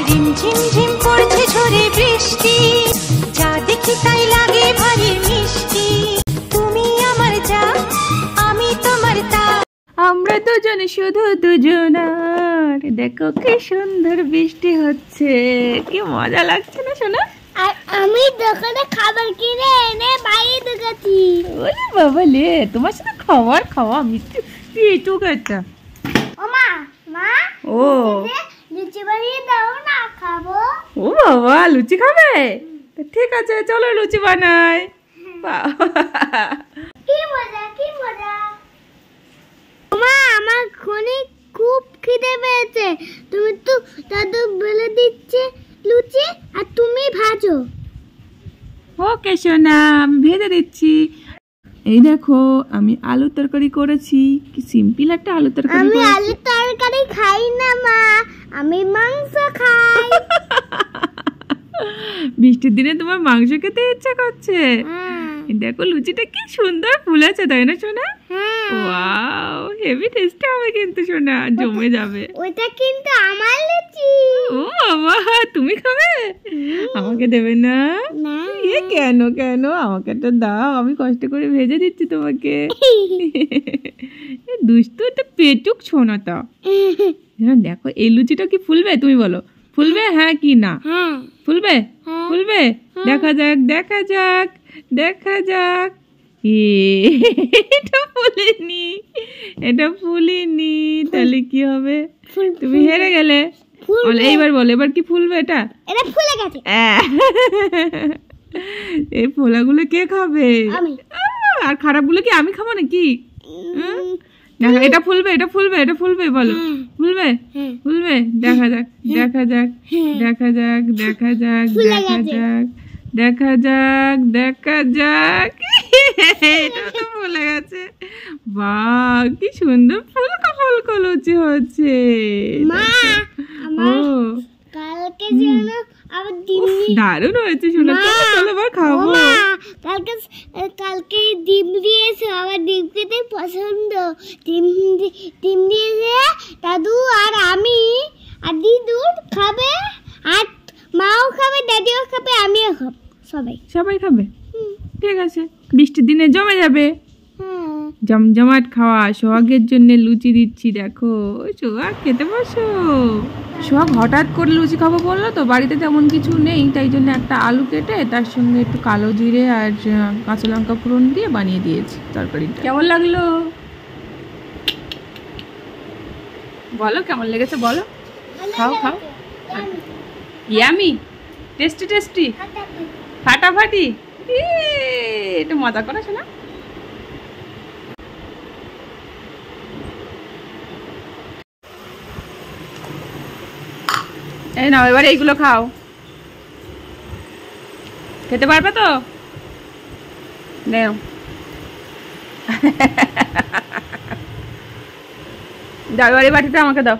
রিমঝিম ঝিম পড়ছে ঝরে বৃষ্টি, যা দেখি তাই লাগে ভারী মিষ্টি। তুমি আমার যা, আমি তোমার তা, আমরা দুজনে শুধু দুজনার। দেখো কি সুন্দর বৃষ্টি হচ্ছে, কি মজা লাগছে না শোনা? আর আমি দোকানে খাবার কিনে এনে বাইরে ঢুকেছি। ওরে বাবা লে, তোমার সাথে খাবার খাওয়া মিষ্টি পেটুক একটা। ও মা, মা ও লুচি বানিয়ে দাও না, খাবো। ও বাবা, লুচি খাবে? ঠিক আছে, চলো লুচি বানাই। কি মজা, কি মজা। মা, আমার খুব খিদে পেয়েছে। তুমি তো দাদু বলে দিচ্ছে লুচি, আর তুমি ভাজো। ওকে সোনা, আমি ভেজে দিচ্ছি। এই দেখো, আমি আলুর তরকারি করেছি। কি সিম্পল একটা আলুর তরকারি। আমি আলুর তরকারি খাই না মা, আমি মাংস খাই। বৃষ্টির দিনে তোমার মাংস খেতে ইচ্ছা করছে? দেখো লুচিটা কি সুন্দর ফুলেছে, তাই না সোনা? ওয়াও, হেভি টেস্টি হবে কিন্তু সোনা, জমে যাবে। ওইটা কিন্তু আমার লুচি। ও বাবা, তুমি খাবে? আমাকে দেবে না? এ কেন কেন, আমাকে তো দাও, আমি কষ্ট করে ভেজে দিচ্ছি তোমাকে। দুষ্টু একটা পেটুক ছোনাটা। দেখো এই লুচিটা কি ফুলবে, তুমি বলো ফুলবে হ্যাঁ কি না? ফুলবে? ফুলবে? দেখা যাক, দেখা যাক, দেখা যাক। এটা ফুলেনি, এটা ফুলেনি, তাহলে কি হবে? তুমি হেরে গেলে। এইবার বলো, এবার কি ফুলবে? এটা ফুলে গেছে। এই ফোলাগুলো কে খাবে? আর খারাপগুলো কি আমি খাবো নাকি? দেখো এটা ফুলবে, এটা ফুলবে, এটা ফুলবে, বলো ফুলবে? ফুলবে? দেখা যাক, দেখা যাক, দেখা যাক, দেখা যাক, দেখা যাক, দেখা যাক, দেখা যাক। এটা তো ফুলে গেছে। বাহ, কি সুন্দর ফুলকো ফুলকো লুচি হচ্ছে। কালকে যেন আবার ডিম, দারুণ হয়েছে শোনা। চলো আবার খাবো। কালকে ডিম দিয়েছে, আমার ডিম খেতে পছন্দ। ডিম দিয়েছে দাদু আর আমি, আর দিদু খাবে, আর মাও খাবে, দাদিও খাবে, আমিও খাবো, সবাই খাবে। ঠিক আছে, বৃষ্টির দিনে জমে যাবে। জমজমাট খাওয়া। সোহাগের জন্য লুচি দিচ্ছি, দেখো সোহাগ খেতে বসো। সোহাগ হঠাৎ করে লুচি খাবো বললো তো, বাড়িতে তেমন কিছু নেই, তাই জন্য একটা আলু কেটে তার সঙ্গে একটু কালো জিরে আর কাঁচা লঙ্কা ফোড়ন দিয়ে বানিয়ে দিয়েছি তরকারিটা। কেমন লাগলো বলো, কেমন লেগেছে বলো? খাও খাও। ইয়ামি, টেস্টি টেস্টি, ফাটাফাটি। একটু মজা করে শোনা। এই নাও, এবারে এইগুলো খাও। খেতে পারবে তো? নাও। দাও, এবারে বাটিটা আমাকে দাও।